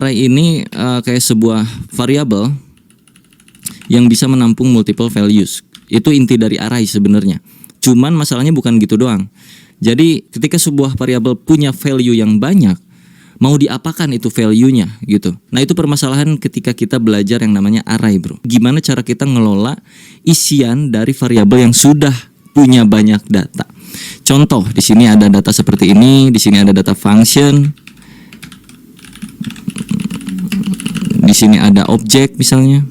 Array ini kayak sebuah variabel yang bisa menampung multiple values. Itu inti dari array sebenarnya. Cuman masalahnya bukan gitu doang. Jadi ketika sebuah variabel punya value yang banyak, mau diapakan itu value-nya gitu. Nah, itu permasalahan ketika kita belajar yang namanya array, bro. Gimana cara kita ngelola isian dari variabel yang sudah punya banyak data. Contoh, di sini ada data seperti ini, di sini ada data function. Di sini ada objek misalnya.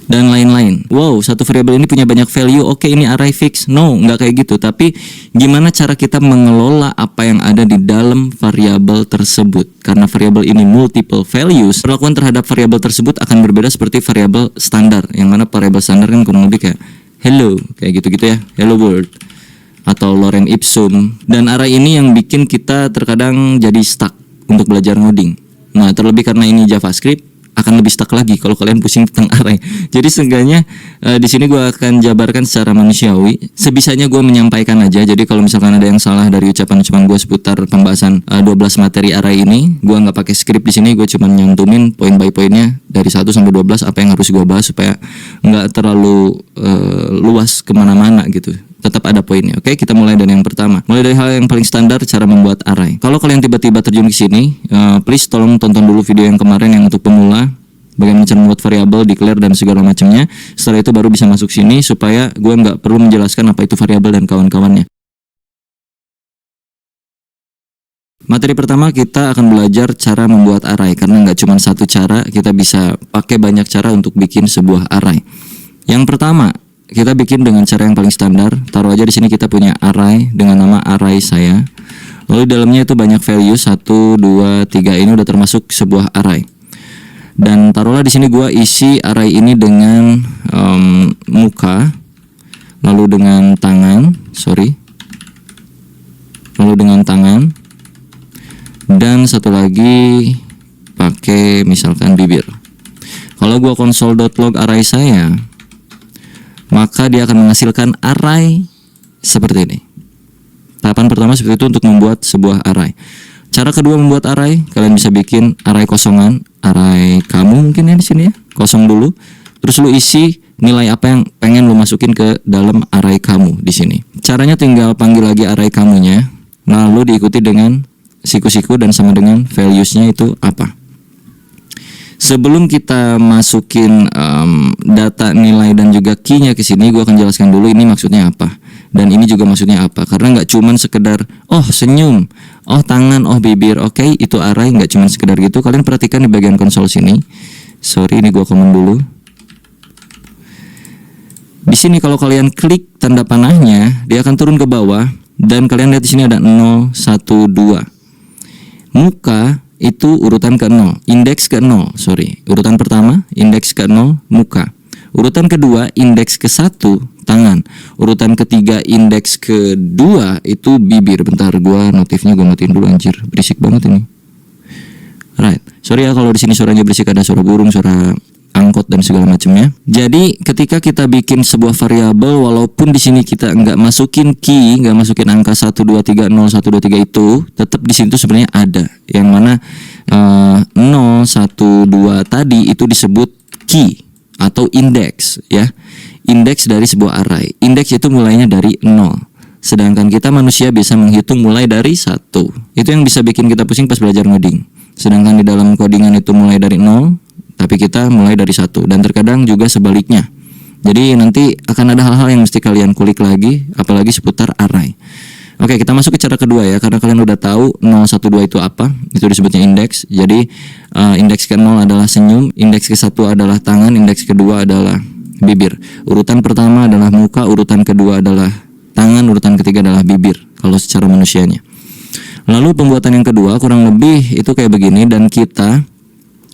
Dan lain-lain. Wow, satu variabel ini punya banyak value. Oke, ini array fix. No, nggak kayak gitu. Tapi gimana cara kita mengelola apa yang ada di dalam variabel tersebut? Karena variabel ini multiple values, perlakuan terhadap variabel tersebut akan berbeda seperti variabel standar. Yang mana variabel standar kan kurang lebih kayak hello, kayak gitu-gitu ya. Hello world atau lorem ipsum. Dan array ini yang bikin kita terkadang jadi stuck untuk belajar ngoding. Nah, terlebih karena ini JavaScript, akan lebih stuck lagi kalau kalian pusing tentang array. Jadi seenggaknya di sini gue akan jabarkan secara manusiawi. Sebisanya gue menyampaikan aja. Jadi kalau misalkan ada yang salah dari ucapan-ucapan gue seputar pembahasan 12 materi array ini, gue nggak pakai skrip di sini. Gue cuma nyantumin poin by poinnya dari 1 sampai 12 apa yang harus gue bahas supaya nggak terlalu luas kemana-mana gitu. Tetap ada poinnya. Oke, kita mulai dari yang pertama. Mulai dari hal yang paling standar, cara membuat array. Kalau kalian tiba-tiba terjun ke sini, please tolong tonton dulu video yang kemarin yang untuk pemula, bagaimana cara membuat variabel, declare dan segala macamnya. Setelah itu baru bisa masuk sini supaya gue nggak perlu menjelaskan apa itu variabel dan kawan-kawannya. Materi pertama kita akan belajar cara membuat array, karena nggak cuma satu cara, kita bisa pakai banyak cara untuk bikin sebuah array. Yang pertama, kita bikin dengan cara yang paling standar. Taruh aja di sini kita punya array dengan nama array saya. Lalu di dalamnya itu banyak value 1, 2, 3. Ini udah termasuk sebuah array. Dan taruhlah di sini gua isi array ini dengan muka, lalu dengan tangan, lalu dengan tangan, dan satu lagi pakai misalkan bibir. Kalau gua console.log array saya, maka dia akan menghasilkan array seperti ini. Tahapan pertama seperti itu untuk membuat sebuah array. Cara kedua membuat array, kalian bisa bikin array kosongan, array kamu mungkin ya di sini ya, kosong dulu. Terus lu isi nilai apa yang pengen lu masukin ke dalam array kamu di sini. Caranya tinggal panggil lagi array kamunya, lalu diikuti dengan siku-siku dan sama dengan values-nya itu apa. Sebelum kita masukin data nilai dan juga key-nya ke sini, gue akan jelaskan dulu ini maksudnya apa dan ini juga maksudnya apa. Karena nggak cuman sekedar senyum, tangan, bibir, oke, itu array, nggak cuman sekedar gitu. Kalian perhatikan di bagian konsol sini. Sorry, ini gue komen dulu. Di sini kalau kalian klik tanda panahnya, dia akan turun ke bawah dan kalian lihat di sini ada 0, 1, 2. Muka itu urutan ke-0, indeks ke-0, urutan pertama, indeks ke-0, muka. Urutan kedua, indeks ke-1, tangan. Urutan ketiga, indeks ke-2, itu bibir. Bentar, notifnya gue matiin dulu anjir, berisik banget ini. Right, sorry ya kalau di sini suaranya berisik, ada suara burung, suara angkot dan segala macamnya. Jadi ketika kita bikin sebuah variabel, walaupun di sini kita nggak masukin key, nggak masukin angka 1, 2, 3, 0, 1, 2, 3 itu, tetap di situ sebenarnya ada. Yang mana 0, 1, 2 tadi itu disebut key atau indeks ya. Indeks dari sebuah array. Indeks itu mulainya dari 0. Sedangkan kita manusia bisa menghitung mulai dari 1. Itu yang bisa bikin kita pusing pas belajar ngoding. Sedangkan di dalam codingan itu mulai dari 0, tapi kita mulai dari 1, dan terkadang juga sebaliknya. Jadi nanti akan ada hal-hal yang mesti kalian kulik lagi, apalagi seputar array. Oke, kita masuk ke cara kedua ya, karena kalian udah tahu 0, 1, 2 itu apa. Itu disebutnya indeks. Jadi indeks ke-0 adalah senyum, indeks ke-1 adalah tangan, indeks kedua adalah bibir. Urutan pertama adalah muka, urutan kedua adalah tangan, urutan ketiga adalah bibir kalau secara manusianya. Lalu pembuatan yang kedua kurang lebih itu kayak begini, dan kita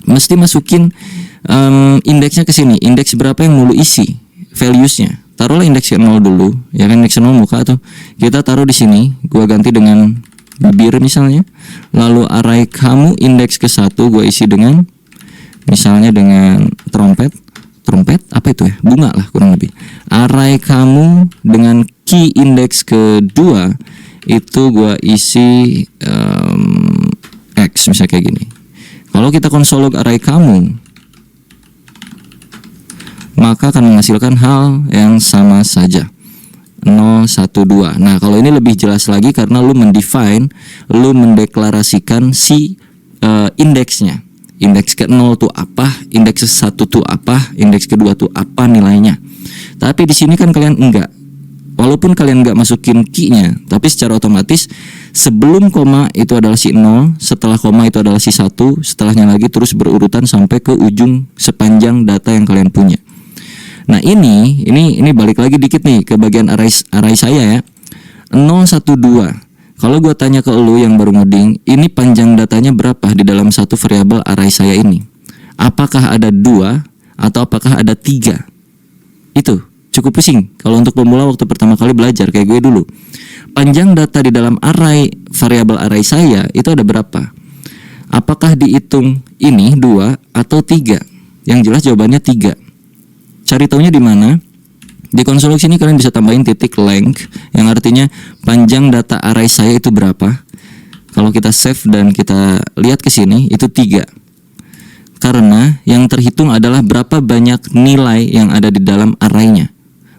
mesti masukin indeksnya ke sini. Indeks berapa yang mau lu isi values-nya. Taruhlah indeks ke 0 dulu, ya kan, indeks 0 muka tuh. Kita taruh di sini, gua ganti dengan bibir misalnya. Lalu array kamu indeks ke 1 gua isi dengan misalnya dengan trompet apa itu ya? Bunga lah kurang lebih. Array kamu dengan key indeks kedua itu gua isi X misalnya kayak gini. Kalau kita console log array kamu, maka akan menghasilkan hal yang sama saja, 0, 1, 2. Nah, kalau ini lebih jelas lagi karena lu mendeklarasikan si indeksnya. Indeks ke-0 tuh apa, indeks ke-1 tuh apa, indeks ke-2 tuh apa nilainya. Tapi di sini kan kalian enggak. Walaupun kalian enggak masukin key-nya, tapi secara otomatis sebelum koma itu adalah si 0, setelah koma itu adalah si 1, setelahnya lagi terus berurutan sampai ke ujung sepanjang data yang kalian punya. Nah, ini balik lagi dikit nih ke bagian array saya ya. 0, 1, 2. Kalau gue tanya ke lu yang baru ngoding, ini panjang datanya berapa di dalam satu variabel array saya ini? Apakah ada 2 atau apakah ada 3? Itu cukup pusing kalau untuk pemula waktu pertama kali belajar kayak gue dulu. Panjang data di dalam variabel array saya itu ada berapa? Apakah dihitung ini 2 atau 3? Yang jelas jawabannya 3. Cari taunya di mana? Di konsol sini kalian bisa tambahin titik length yang artinya panjang data array saya itu berapa. Kalau kita save dan kita lihat ke sini itu 3. Karena yang terhitung adalah berapa banyak nilai yang ada di dalam arraynya,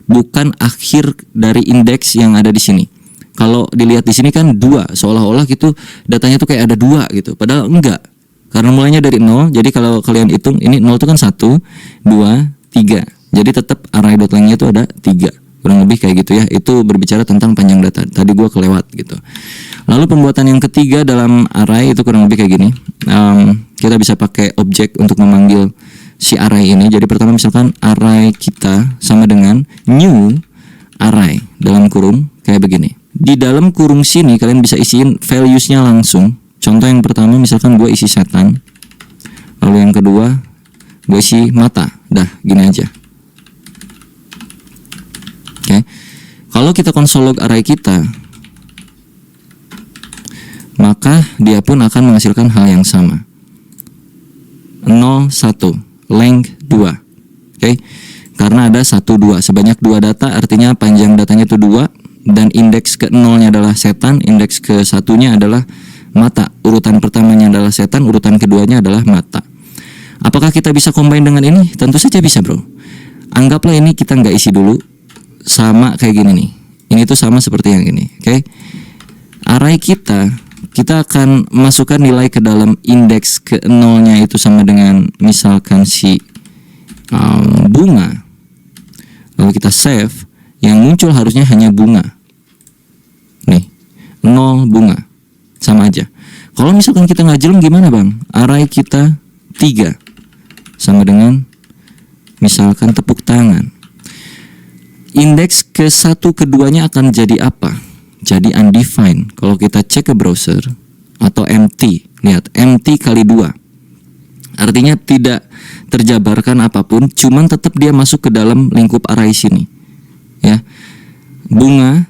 bukan akhir dari indeks yang ada di sini. Kalau dilihat di sini kan 2, seolah-olah gitu datanya tuh kayak ada 2 gitu. Padahal enggak. Karena mulainya dari 0. Jadi kalau kalian hitung ini 0 itu kan 1, 2, 3. Jadi tetap array.length-nya itu ada 3. Kurang lebih kayak gitu ya. Itu berbicara tentang panjang data. Tadi gua kelewat gitu. Lalu pembuatan yang ketiga dalam array itu kurang lebih kayak gini. Kita bisa pakai objek untuk memanggil si array ini. Jadi pertama misalkan array kita sama dengan new array dalam kurung kayak begini. Di dalam kurung sini kalian bisa isiin values-nya langsung. Contoh yang pertama misalkan gue isi setan. Lalu yang kedua gue isi mata. Dah gini aja. Oke. Kalau kita console log array kita, maka dia pun akan menghasilkan hal yang sama. 0, 1, length 2. Oke. Karena ada 1, 2, sebanyak 2 data, artinya panjang datanya itu 2, dan indeks ke-0-nya adalah setan, indeks ke-1-nya adalah mata. Urutan pertamanya adalah setan, urutan keduanya adalah mata. Apakah kita bisa combine dengan ini? Tentu saja bisa, bro. Anggaplah ini kita nggak isi dulu, sama kayak gini nih. Ini tuh sama seperti yang ini, oke? Array kita akan masukkan nilai ke dalam indeks ke-0-nya itu sama dengan misalkan si bunga. Lalu kita save, yang muncul harusnya hanya bunga. Nih, 0 bunga. Sama aja. Kalau misalkan kita ngajelem gimana, Bang? Array kita 3 sama dengan misalkan tepuk tangan. Indeks ke-1 keduanya akan jadi apa? Jadi undefined. Kalau kita cek ke browser atau empty, lihat empty kali 2. Artinya tidak terjabarkan apapun, cuman tetap dia masuk ke dalam lingkup array sini. Ya. Bunga,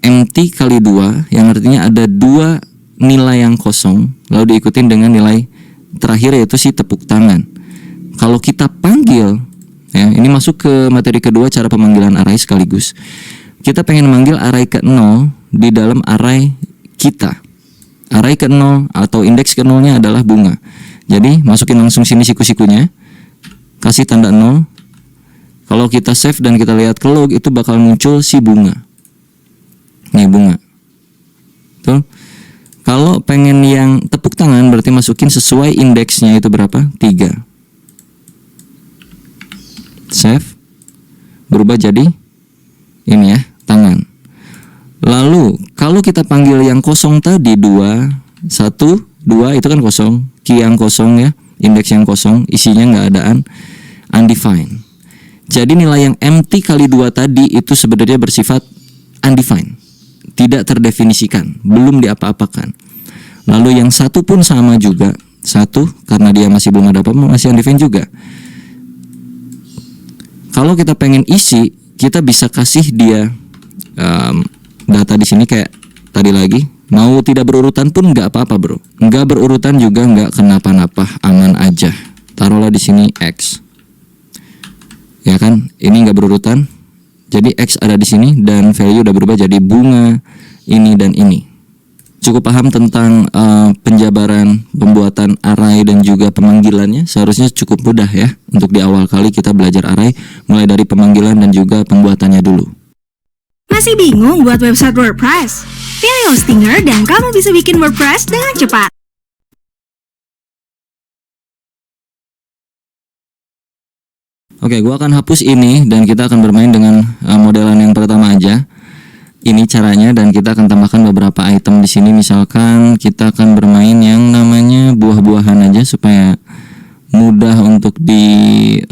empty kali 2 yang artinya ada 2 nilai yang kosong, lalu diikutin dengan nilai terakhir yaitu si tepuk tangan. Kalau kita panggil, ya, ini masuk ke materi kedua cara pemanggilan array sekaligus. Kita pengen manggil array ke-0 di dalam array kita. Array ke-0 atau indeks ke-0-nya adalah bunga. Jadi masukin langsung sini siku-sikunya, kasih tanda 0. Kalau kita save dan kita lihat ke log itu bakal muncul si bunga. Nih bunga. Tuh. Kalau pengen yang tepuk tangan berarti masukin sesuai indeksnya itu berapa? 3. Save. Berubah jadi ini ya, tangan. Lalu kalau kita panggil yang kosong tadi 2, 1, 2 itu kan kosong. Key yang kosong ya, indeks yang kosong, isinya nggak adaan, undefined. Jadi nilai yang empty kali 2 tadi itu sebenarnya bersifat undefined, tidak terdefinisikan, belum diapa-apakan. Lalu yang 1 pun sama juga, 1 karena dia masih belum ada apa-apa, masih undefined juga. Kalau kita pengen isi, kita bisa kasih dia data di sini kayak tadi lagi. Mau tidak berurutan pun nggak apa-apa, bro. Nggak berurutan juga nggak kenapa-napa, aman aja. Taruhlah di sini X. Ya kan, ini nggak berurutan. Jadi X ada di sini dan value udah berubah jadi bunga ini dan ini. Cukup paham tentang penjabaran, pembuatan array dan juga pemanggilannya. Seharusnya cukup mudah ya untuk di awal kali kita belajar array, mulai dari pemanggilan dan juga pembuatannya dulu. Masih bingung buat website WordPress? Pilih Hostinger dan kamu bisa bikin WordPress dengan cepat. Oke, gua akan hapus ini dan kita akan bermain dengan modelan yang pertama aja. Ini caranya, dan kita akan tambahkan beberapa item di sini. Misalkan kita akan bermain yang namanya buah-buahan aja supaya mudah untuk dipahami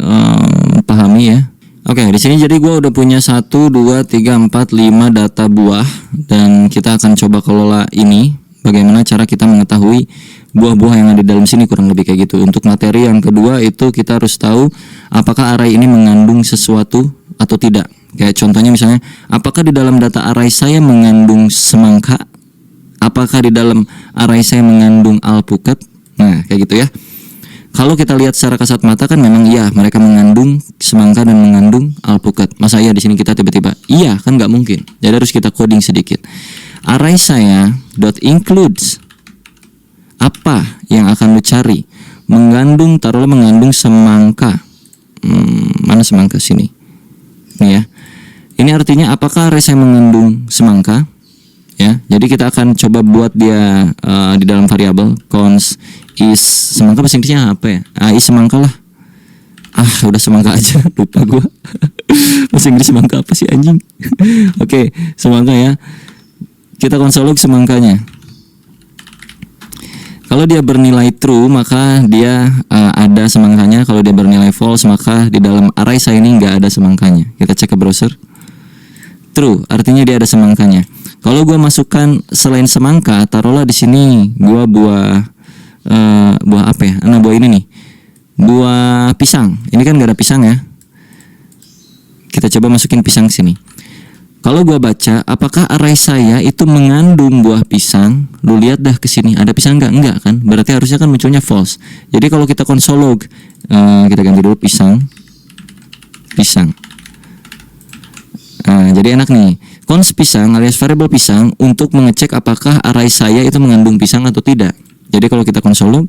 ya. Oke, di sini jadi gue udah punya 1, 2, 3, 4, 5 data buah, dan kita akan coba kelola ini. Bagaimana cara kita mengetahui buah-buah yang ada di dalam sini, kurang lebih kayak gitu. Untuk materi yang kedua itu kita harus tahu apakah array ini mengandung sesuatu atau tidak. Kayak contohnya misalnya, apakah di dalam data array saya mengandung semangka? Apakah di dalam array saya mengandung alpukat? Nah, kayak gitu ya. Kalau kita lihat secara kasat mata kan memang iya, mereka mengandung semangka dan mengandung alpukat. Masa iya di sini kita tiba-tiba iya, kan nggak mungkin. Jadi harus kita coding sedikit. Array saya .includes, apa yang akan lu cari? Taruhlah mengandung semangka. Mana semangka sini? Nih ya. Ini artinya apakah array saya mengandung semangka? Ya, jadi kita akan coba buat dia di dalam variabel const is semangka, bahasa Inggrisnya apa ya? Is semangka lah. Udah semangka aja, lupa gua. Bahasa Inggris semangka apa sih anjing? Oke, semangka ya. Kita konsolog semangkanya. Kalau dia bernilai true maka dia ada semangkanya. Kalau dia bernilai false maka di dalam array saya ini nggak ada semangkanya. Kita cek ke browser. True, artinya dia ada semangkanya. Kalau gua masukkan selain semangka, taruhlah di sini gua buah apa ya? Nah, buah ini nih. Buah pisang. Ini kan gak ada pisang ya. Kita coba masukin pisang sini. Kalau gua baca, apakah array saya itu mengandung buah pisang? Lu lihat dah ke sini, ada pisang nggak? Enggak kan? Berarti harusnya kan munculnya false. Jadi kalau kita konsolog, kita ganti dulu pisang. Jadi enak nih. Const pisang alias variabel pisang untuk mengecek apakah array saya itu mengandung pisang atau tidak. Jadi kalau kita konsolog,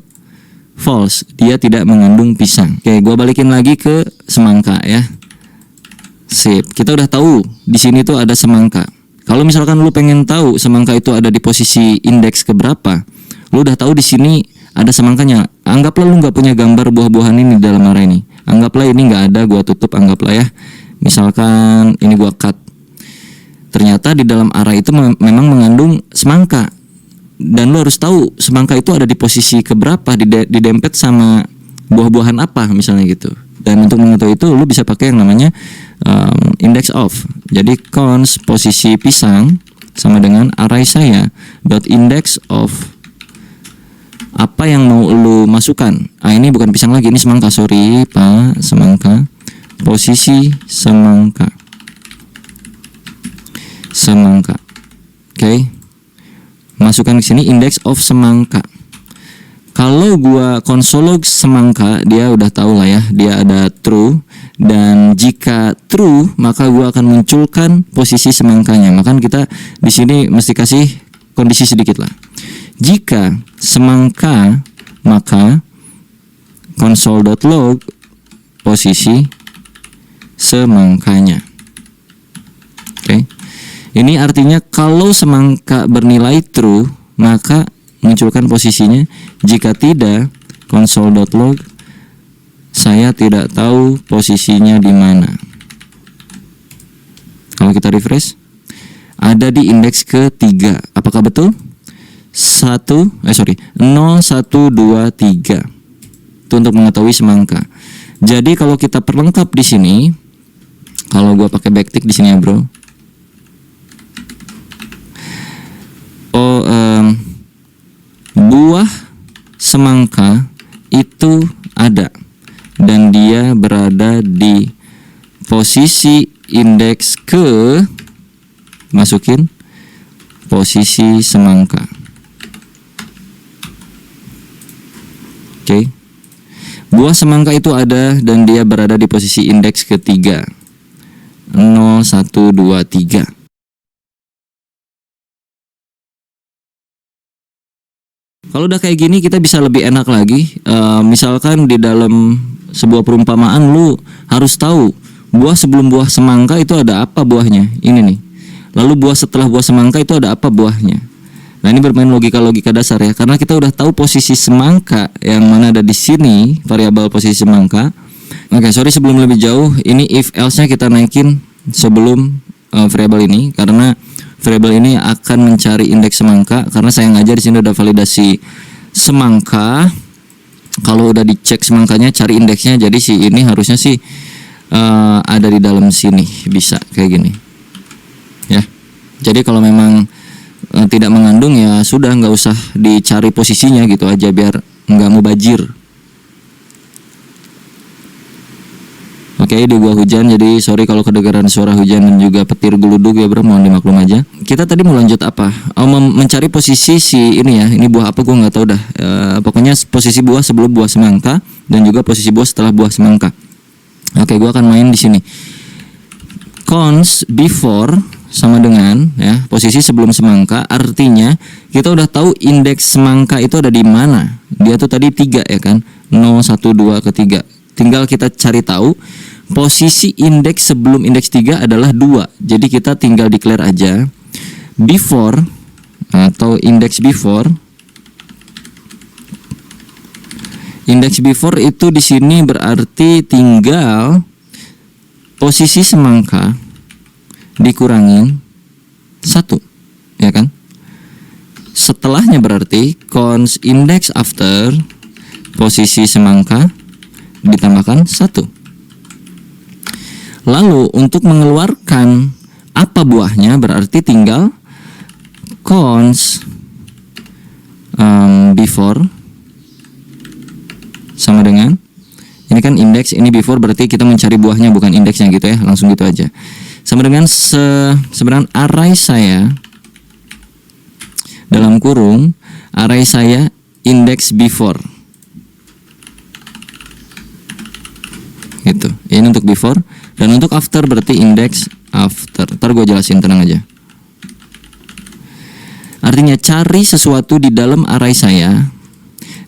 false, dia tidak mengandung pisang. Oke, gua balikin lagi ke semangka ya. Sip, kita udah tahu di sini tuh ada semangka. Kalau misalkan lu pengen tahu semangka itu ada di posisi indeks keberapa, lu udah tahu di sini ada semangkanya. Anggaplah lu nggak punya gambar buah-buahan ini di dalam array ini. Anggaplah ini nggak ada, gua tutup, anggaplah ya. Misalkan ini gua cut. Ternyata di dalam array itu memang mengandung semangka. Dan lo harus tahu semangka itu ada di posisi keberapa, didempet sama buah-buahan apa misalnya gitu. Dan untuk mengetahui itu lo bisa pakai yang namanya index of. Jadi const posisi pisang sama dengan array saya dot index of apa yang mau lo masukkan. Ini bukan pisang lagi, ini semangka, sorry Pak, semangka. Posisi semangka. Oke. Masukkan ke sini index of semangka. Kalau gua konsolog semangka, dia udah tahu lah ya, dia ada true, dan jika true maka gua akan munculkan posisi semangkanya. Maka kita di sini mesti kasih kondisi sedikit lah. Jika semangka maka console.log posisi semangkanya. Oke. Ini artinya kalau semangka bernilai true, maka munculkan posisinya. Jika tidak, console.log saya tidak tahu posisinya di mana. Kalau kita refresh, ada di indeks ketiga. Apakah betul? 0, 1, 2, 3. Itu untuk mengetahui semangka. Jadi kalau kita perlengkap di sini, kalau gua pakai backtick di sini ya, bro. Buah semangka itu ada dan dia berada di posisi indeks ke, masukin posisi semangka. Oke. Buah semangka itu ada dan dia berada di posisi indeks ketiga. 0, 1, 2, 3. kalau udah kayak gini kita bisa lebih enak lagi. Misalkan di dalam sebuah perumpamaan lu harus tahu buah sebelum buah semangka itu ada apa buahnya. Ini nih. Lalu buah setelah buah semangka itu ada apa buahnya. Nah, ini bermain logika-logika dasar ya. Karena kita udah tahu posisi semangka yang mana ada di sini, variabel posisi semangka. Oke, sorry sebelum lebih jauh, ini if else-nya kita naikin sebelum variabel ini karena variabel ini akan mencari indeks semangka. Karena saya ngajar di sini udah validasi semangka. Kalau udah dicek semangkanya, cari indeksnya. Jadi si ini harusnya sih ada di dalam sini, bisa kayak gini. Ya. Jadi kalau memang tidak mengandung ya sudah, nggak usah dicari posisinya gitu aja biar nggak mubazir. Oke, di gua hujan, jadi sorry kalau kedengaran suara hujan dan juga petir geluduk ya bro, mohon dimaklum aja. Kita tadi mau lanjut apa? Mencari posisi si ini ya, ini buah apa gua nggak tahu dah. Pokoknya posisi buah sebelum buah semangka dan juga posisi buah setelah buah semangka. Oke, gua akan main di sini. Cons before sama dengan ya posisi sebelum semangka, artinya kita udah tahu indeks semangka itu ada di mana. Dia tuh tadi 3 ya kan, 0, 1, 2 ke 3. Tinggal kita cari tahu posisi indeks sebelum indeks 3 adalah 2. Jadi kita tinggal declare aja before atau indeks before. Indeks before itu di sini berarti tinggal posisi semangka dikurangin 1, ya kan? Setelahnya berarti cons index after posisi semangka ditambahkan 1. Lalu untuk mengeluarkan apa buahnya berarti tinggal cons before sama dengan ini kan indeks, ini before berarti kita mencari buahnya bukan indeksnya gitu ya, langsung gitu aja. Sama dengan sebenarnya array saya dalam kurung array saya index before gitu. Ini untuk before dan untuk after berarti index after. Ntar gue jelasin, tenang aja. Artinya cari sesuatu di dalam array saya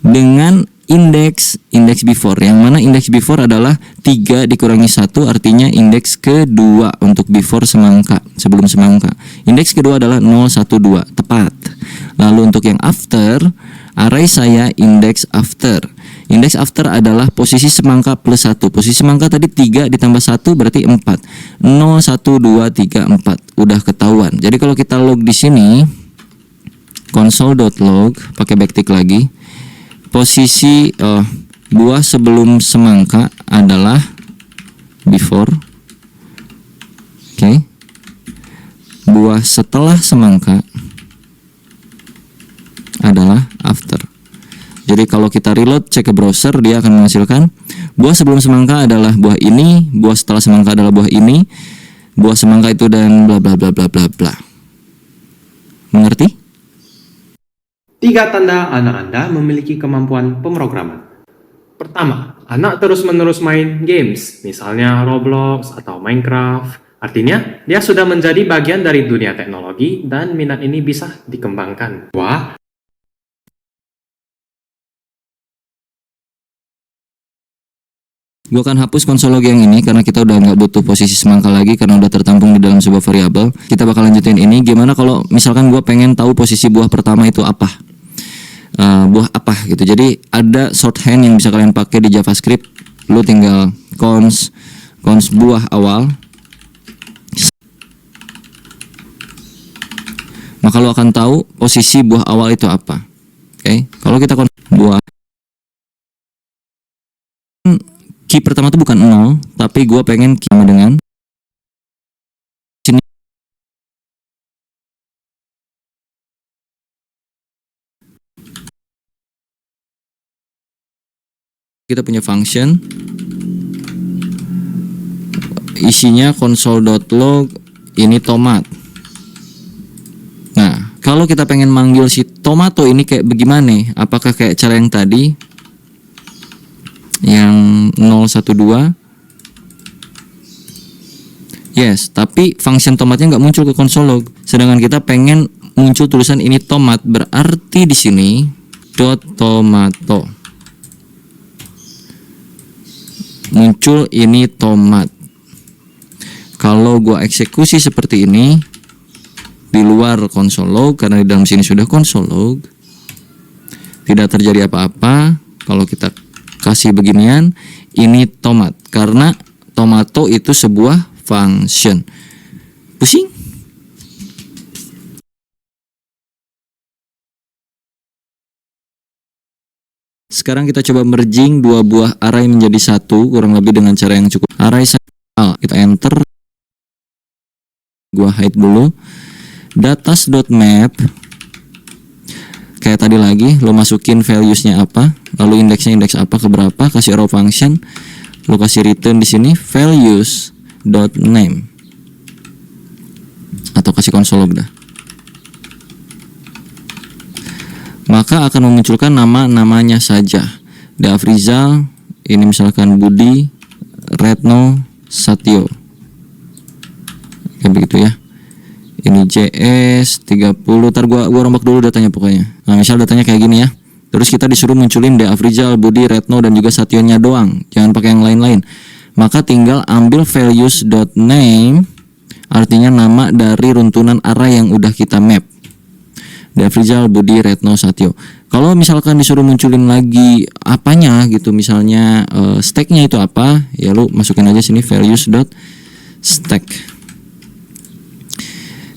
dengan indeks before, yang mana indeks before adalah 3 dikurangi 1, artinya indeks kedua untuk before semangka, sebelum semangka. Indeks kedua adalah 0, 1, 2, tepat. Lalu untuk yang after, array saya indeks after. Indeks after adalah posisi semangka plus 1. Posisi semangka tadi 3 ditambah 1 berarti 4. 0, 1, 2, 3, 4. Udah ketahuan. Jadi kalau kita log di sini console.log pakai backtick lagi. Posisi buah sebelum semangka adalah before. Oke. Buah setelah semangka adalah after. Jadi kalau kita reload cek ke browser, dia akan menghasilkan buah sebelum semangka adalah buah ini, buah setelah semangka adalah buah ini, buah semangka itu dan bla bla bla bla bla bla. Mengerti? 3 tanda anak Anda memiliki kemampuan pemrograman. Pertama, anak terus-menerus main games, misalnya Roblox atau Minecraft. Artinya, dia sudah menjadi bagian dari dunia teknologi dan minat ini bisa dikembangkan. Wah, Gue akan hapus konsol log yang ini karena kita udah nggak butuh posisi semangka lagi karena udah tertampung di dalam sebuah variabel. Kita bakal lanjutin ini. Gimana kalau misalkan gue pengen tahu posisi buah pertama itu apa? Buah apa gitu. Jadi ada shorthand yang bisa kalian pakai di JavaScript. Lu tinggal cons buah awal. Maka lu akan tahu posisi buah awal itu apa. Oke. Kalau kita buah key pertama itu bukan 0, tapi gue pengen key sama dengan sini. Kita punya function isinya console.log ini tomat. Nah, kalau kita pengen manggil si tomato ini kayak bagaimana? Apakah kayak cara yang tadi? Yang 012. Yes, tapi function tomatnya nggak muncul ke console log. Sedangkan kita pengen muncul tulisan ini tomat, berarti di sini tomato. Muncul ini tomat. Kalau gua eksekusi seperti ini di luar console log, karena di dalam sini sudah console log, tidak terjadi apa-apa. Kalau kita kasih beginian, ini tomat, karena tomato itu sebuah function. Pusing? Sekarang kita coba merging dua buah array menjadi satu, kurang lebih dengan cara yang cukup. Array kita enter, gua hide dulu. Datas.map, kayak tadi lagi, lo masukin values-nya apa, lalu indeksnya indeks apa ke berapa, kasih arrow function, lo kasih return di sini values.name, atau kasih console log dah. Maka akan memunculkan nama-namanya saja. Deafrizal, ini misalkan Budi, Retno, Satyo, kayak begitu ya. Ini JS 30. Ntar gua rombak dulu datanya pokoknya. Nah, misal datanya kayak gini ya. Terus kita disuruh munculin Deafrizal, Budi, Retno, dan juga Satyonya doang. Jangan pakai yang lain-lain. Maka tinggal ambil values.name, artinya nama dari runtunan array yang udah kita map. Deafrizal, Budi, Retno, Satyo. Kalau misalkan disuruh munculin lagi apanya gitu, misalnya stacknya itu apa, ya lu masukin aja sini values.stack.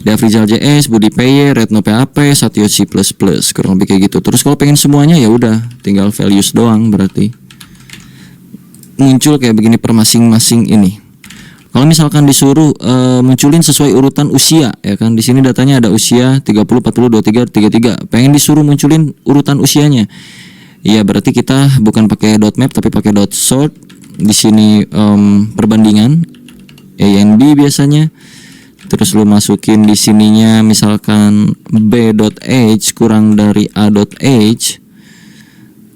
Deafrizal JS, Budi PY, Retno PHP, Satyo C++, kurang lebih kayak gitu. Terus kalau pengen semuanya ya udah tinggal values doang, berarti muncul kayak begini per masing-masing ini. Kalau misalkan disuruh munculin sesuai urutan usia, ya kan, di sini datanya ada usia 30, 40, 23, 33. Pengen disuruh munculin urutan usianya, ya berarti kita bukan pakai .map tapi pakai .sort. Di sini perbandingan A and B biasanya. Terus lu masukin di sininya misalkan b.age kurang dari a.age,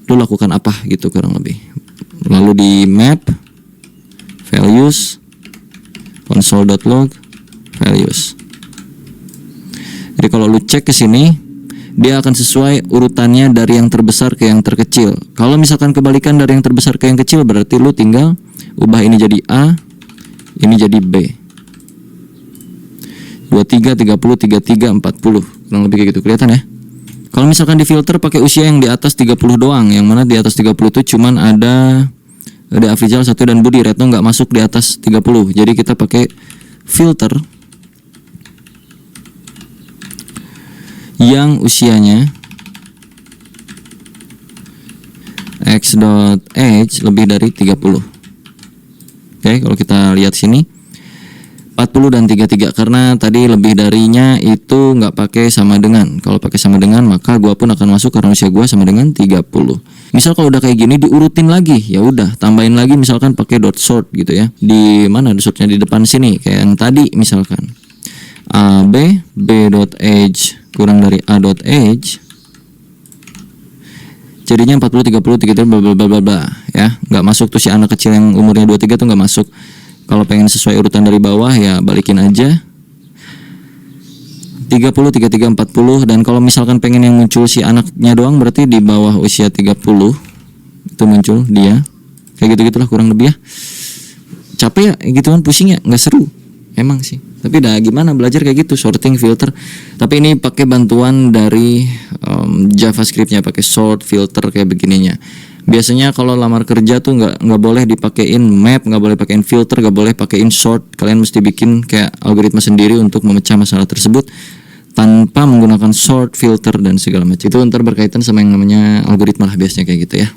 lu lakukan apa gitu kurang lebih. Lalu di map values console.log values. Jadi kalau lu cek ke sini, dia akan sesuai urutannya dari yang terbesar ke yang terkecil. Kalau misalkan kebalikan dari yang terbesar ke yang kecil, berarti lu tinggal ubah ini jadi A, ini jadi B. 23, 30, 33, 40, kurang lebih kayak gitu, kelihatan ya. Kalau misalkan di filter pakai usia yang di atas 30 doang, yang mana di atas 30 itu cuman ada Deafrizal 1 dan Budi, Retno nggak masuk di atas 30. Jadi kita pakai filter yang usianya x.age lebih dari 30. Oke, kalau kita lihat sini 40 dan 33, karena tadi lebih darinya itu nggak pakai sama dengan. Kalau pakai sama dengan maka gua pun akan masuk karena usia gua sama dengan 30. Misal kalau udah kayak gini diurutin lagi, ya udah tambahin lagi misalkan pakai .sort gitu ya. Di mana sortnya, di depan sini kayak yang tadi misalkan AB b.age kurang dari a.age, jadinya 40, 30, 33 bla bla bla bla ya. Nggak masuk tuh si anak kecil yang umurnya 23 tuh nggak masuk. Kalau pengen sesuai urutan dari bawah ya balikin aja 30, 33, 40. Dan kalau misalkan pengen yang muncul si anaknya doang, berarti di bawah usia 30 itu muncul dia. Kayak gitu-gitulah kurang lebih ya. Capek ya gitu kan, pusing ya, nggak seru emang sih. Tapi dah gimana belajar kayak gitu, sorting, filter. Tapi ini pakai bantuan dari JavaScript-nya, pakai sort, filter kayak begininya. Biasanya kalau lamar kerja tuh nggak boleh dipakein map, nggak boleh pakein filter, nggak boleh pakein sort. Kalian mesti bikin kayak algoritma sendiri untuk memecah masalah tersebut tanpa menggunakan sort, filter dan segala macam. Itu ntar berkaitan sama yang namanya algoritma lah biasanya kayak gitu ya.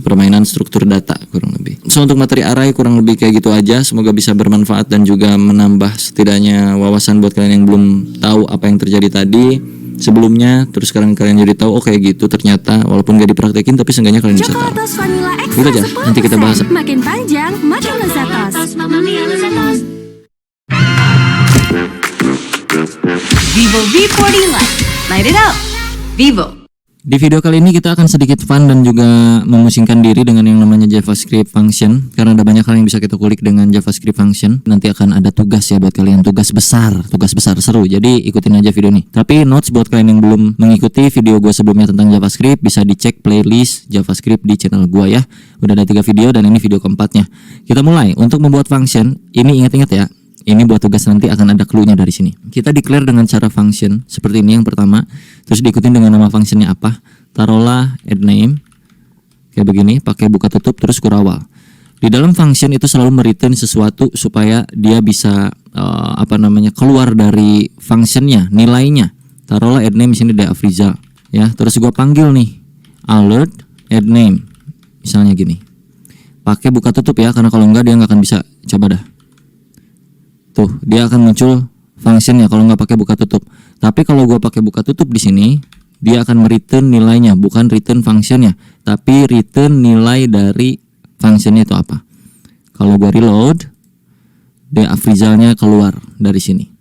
Permainan struktur data kurang lebih. So untuk materi array kurang lebih kayak gitu aja. Semoga bisa bermanfaat dan juga menambah setidaknya wawasan buat kalian yang belum tahu apa yang terjadi tadi sebelumnya. Terus sekarang kalian jadi tahu, oh kayak gitu ternyata, walaupun gak dipraktekin tapi seenggaknya kalian bisa tahu. Coklat Vanilla Extra Gitu aja, nanti kita bahas. Makin panjang, makin lezatos. Vivo V40 Lite. Light it up. Vivo. Di video kali ini kita akan sedikit fun dan juga memusingkan diri dengan yang namanya JavaScript function, karena ada banyak hal yang bisa kita kulik dengan JavaScript function. Nanti akan ada tugas ya buat kalian, tugas besar seru. Jadi ikutin aja video ini. Tapi notes buat kalian yang belum mengikuti video gue sebelumnya tentang JavaScript, bisa dicek playlist JavaScript di channel gue ya. Udah ada 3 video dan ini video keempatnya. Kita mulai. Untuk membuat function, ini ingat-ingat ya. Ini buat tugas nanti akan ada clue-nya dari sini. Kita declare dengan cara function seperti ini yang pertama, terus diikutin dengan nama functionnya apa. Taruhlah add name kayak begini, pakai buka tutup terus kurawal. Di dalam function itu selalu mereturn sesuatu supaya dia bisa keluar dari functionnya, nilainya. Taruhlah add name di sini ada Afrizal ya. Terus gua panggil nih alert add name. Misalnya gini. Pakai buka tutup ya, karena kalau enggak dia nggak akan bisa. Coba dah. Tuh, dia akan muncul functionnya kalau nggak pakai buka tutup. Tapi kalau gua pakai buka tutup di sini, dia akan return nilainya, bukan return functionnya, tapi return nilai dari functionnya itu apa. Kalau gua reload, dia Afrizalnya keluar dari sini.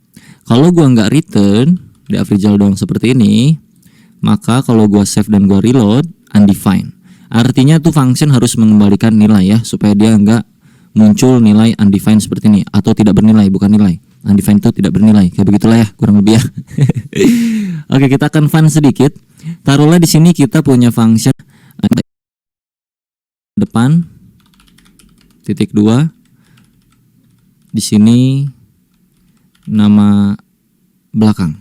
Kalau gua nggak return, dia Afrizal doang seperti ini, maka kalau gua save dan gua reload, undefined. Artinya tuh function harus mengembalikan nilai ya, supaya dia nggak muncul nilai undefined seperti ini, atau tidak bernilai, bukan nilai. Undefined itu tidak bernilai, kayak begitulah ya, kurang lebih ya. Oke, kita akan fun sedikit. Taruhlah di sini kita punya function depan titik 2. Di sini nama belakang,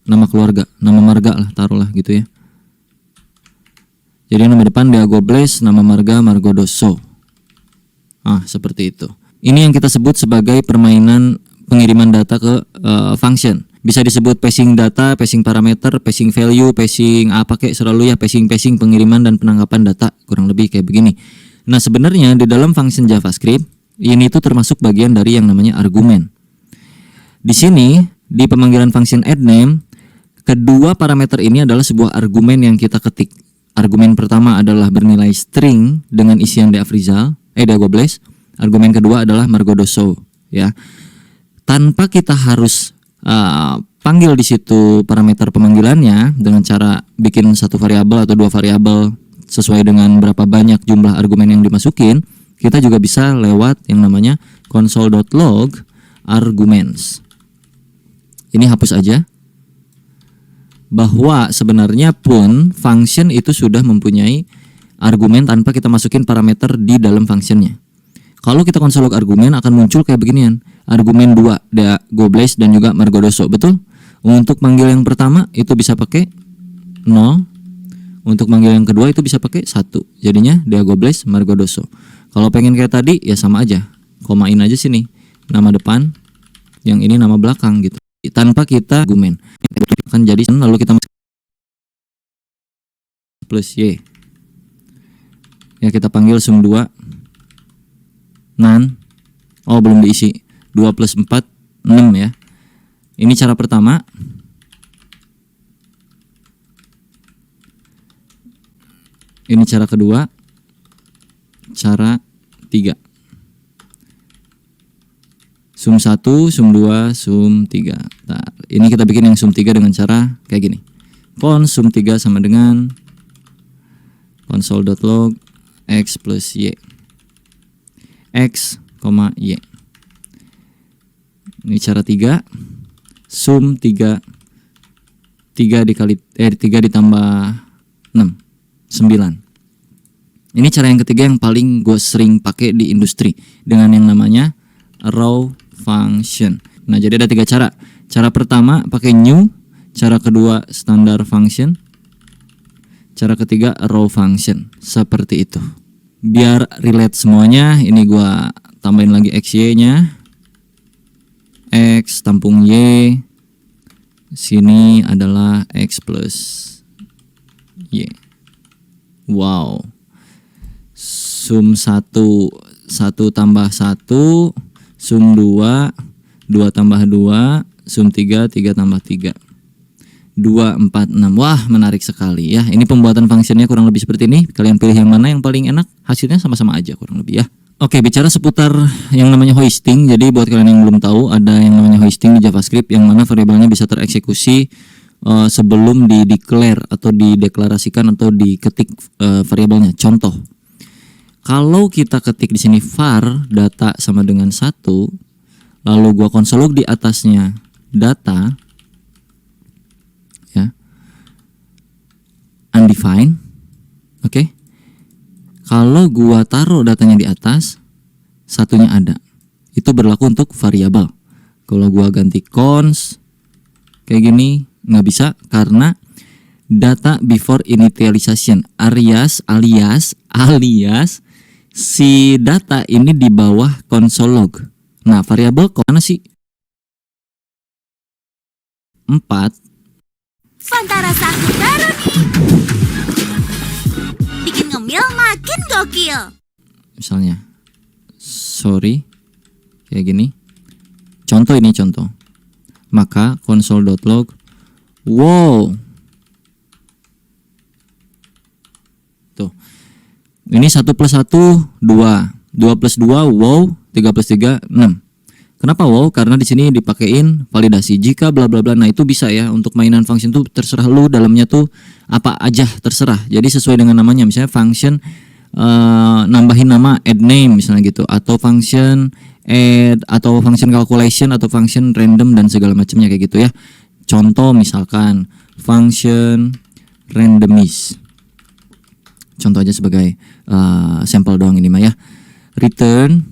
nama keluarga, nama marga lah, taruhlah gitu ya. Jadi nama depan Diagobles, nama marga Margodoso. Seperti itu. Ini yang kita sebut sebagai permainan pengiriman data ke function. Bisa disebut passing data, passing parameter, passing value, passing apa kayak selalu ya, passing pengiriman dan penangkapan data, kurang lebih kayak begini. Nah, sebenarnya di dalam function JavaScript ini tuh termasuk bagian dari yang namanya argumen. Di sini di pemanggilan function addName, kedua parameter ini adalah sebuah argumen yang kita ketik. Argumen pertama adalah bernilai string dengan isian Diagobles. Argumen kedua adalah Margodoso ya. Tanpa kita harus panggil di situ parameter pemanggilannya dengan cara bikin satu variabel atau 2 variabel sesuai dengan berapa banyak jumlah argumen yang dimasukin, kita juga bisa lewat yang namanya console.log arguments. Ini hapus aja. Bahwa sebenarnya pun function itu sudah mempunyai argumen tanpa kita masukin parameter di dalam functionnya. Kalau kita console log argumen akan muncul kayak beginian. Argumen 2, Diagobles dan juga Margodoso, betul? Untuk manggil yang pertama itu bisa pakai 0. Untuk manggil yang kedua itu bisa pakai 1. Jadinya Diagobles, Margodoso. Kalau pengen kayak tadi ya sama aja. Komain aja sini. Nama depan, yang ini nama belakang gitu. Tanpa kita argumen. Akan jadi lalu kita plus Y. Ya, kita panggil sum 2 nan. Oh, belum diisi. 2 plus 4 6 ya. Ini cara pertama. Ini cara kedua. Cara 3. Sum 1, sum 2, sum 3. Nah, ini kita bikin yang sum 3 dengan cara kayak gini. Cons sum 3 sama dengan console.log x plus y. X, y. Ini cara 3. Sum 3 ditambah 6, 9. Ini cara yang ketiga yang paling gue sering pakai di industri dengan yang namanya raw function. Nah, jadi ada 3 cara. Cara pertama pakai new, cara kedua standar function, cara ketiga raw function. Seperti itu. Biar relate semuanya, ini gua tambahin lagi XY-nya. X tampung Y. Sini adalah X plus Y. Wow. Sum 1 tambah 1, sum 2 tambah 2, sum 3 tambah 3. 2, 4, 6. Wah, menarik sekali ya. Ini pembuatan fungsinya kurang lebih seperti ini. Kalian pilih yang mana yang paling enak. Hasilnya sama-sama aja kurang lebih ya. Oke, bicara seputar yang namanya hoisting. Jadi buat kalian yang belum tahu, ada yang namanya hoisting di JavaScript yang mana variabelnya bisa tereksekusi sebelum di-declare atau dideklarasikan atau diketik variabelnya. Contoh, kalau kita ketik di sini var data sama dengan 1, lalu gua konsol log di atasnya data, ya, undefined, oke. Kalau gua taruh datanya di atas, satunya ada, itu berlaku untuk variabel. Kalau gua ganti cons kayak gini nggak bisa karena data before initialization alias si data ini di bawah console log. Nah, variabel kok mana sih? 4. Fanta rasa aku baru nih. Bikin ngemil makin gokil. Misalnya, sorry, kayak gini. Contoh ini contoh. Maka console.log, wow. Tuh. Ini 1 plus 1, 2. 2 plus 2, wow. 3 plus 3, 6. Kenapa wow? Karena di sini dipakein validasi. Jika bla bla bla, nah itu bisa ya untuk mainan function tuh terserah lu dalamnya tuh apa aja terserah. Jadi sesuai dengan namanya. Misalnya function nambahin nama, add name misalnya gitu, atau function add, atau function calculation, atau function random dan segala macamnya kayak gitu ya. Contoh misalkan function randomize. Contoh aja sebagai sampel doang ini mah ya. Return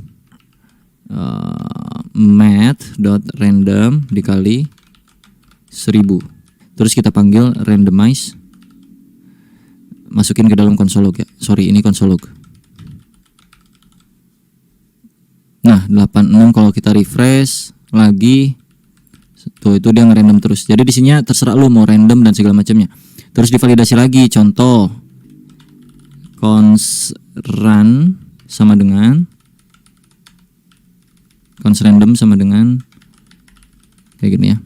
math.random dikali 1000. Terus kita panggil randomize, masukin ke dalam console log ya. Sorry, ini console log. Nah, 86 kalau kita refresh lagi tuh itu dia ngerandom terus. Jadi di sini terserah lu mau random dan segala macamnya. Terus divalidasi lagi. Contoh cons run sama dengan cons random sama dengan kayak gini ya.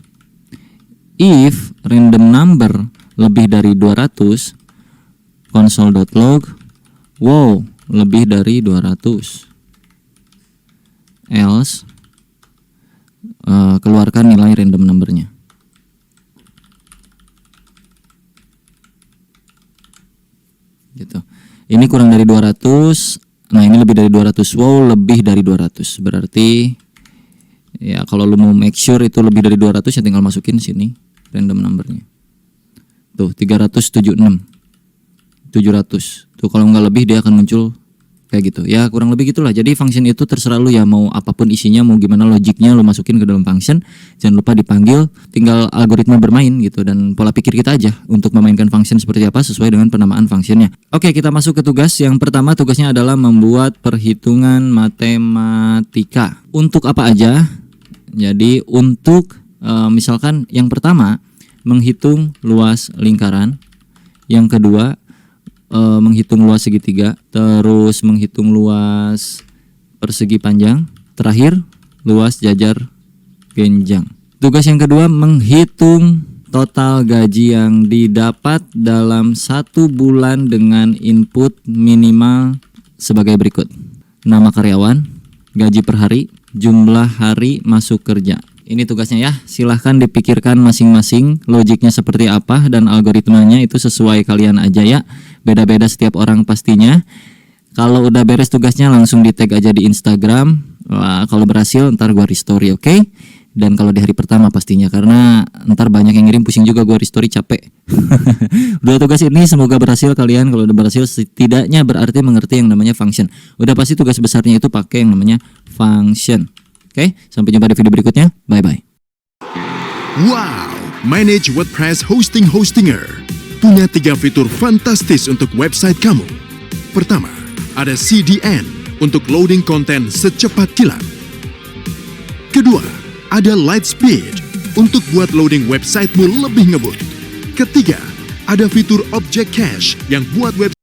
If random number lebih dari 200, console.log wow lebih dari 200. Else keluarkan nilai random numbernya. Gitu. Ini kurang dari 200. Nah, ini lebih dari 200. Wow, lebih dari 200. Berarti ya kalau lu mau make sure itu lebih dari 200 ya tinggal masukin sini random numbernya. Tuh 376. 700. Tuh kalau nggak lebih dia akan muncul kayak gitu. Ya kurang lebih gitulah. Jadi function itu terserah lu ya, mau apapun isinya, mau gimana logiknya lu masukin ke dalam function. Jangan lupa dipanggil, tinggal algoritma bermain gitu dan pola pikir kita aja untuk memainkan function seperti apa sesuai dengan penamaan functionnya. Oke, kita masuk ke tugas. Yang pertama tugasnya adalah membuat perhitungan matematika. Untuk apa aja? Jadi untuk misalkan yang pertama menghitung luas lingkaran, yang kedua menghitung luas segitiga, terus menghitung luas persegi panjang, terakhir luas jajar genjang. Tugas yang kedua menghitung total gaji yang didapat dalam 1 bulan dengan input minimal sebagai berikut: nama karyawan, gaji per hari, jumlah hari masuk kerja. Ini tugasnya ya, silahkan dipikirkan masing-masing logiknya seperti apa dan algoritmanya itu sesuai kalian aja ya. Beda-beda setiap orang pastinya. Kalau udah beres tugasnya langsung di tag aja di Instagram. Wah, kalau berhasil ntar gua restory, oke? Dan kalau di hari pertama pastinya, karena ntar banyak yang ngirim, pusing juga gua restory, capek. Dua tugas ini semoga berhasil kalian. Kalau udah berhasil setidaknya berarti mengerti yang namanya function. Udah pasti tugas besarnya itu pakai yang namanya function. Oke, sampai jumpa di video berikutnya. Bye-bye. Wow, Manage WordPress Hostinger punya 3 fitur fantastis untuk website kamu. Pertama, ada CDN untuk loading konten secepat kilat. Kedua, ada Lightspeed untuk buat loading websitemu lebih ngebut. Ketiga, ada fitur Object Cache yang buat website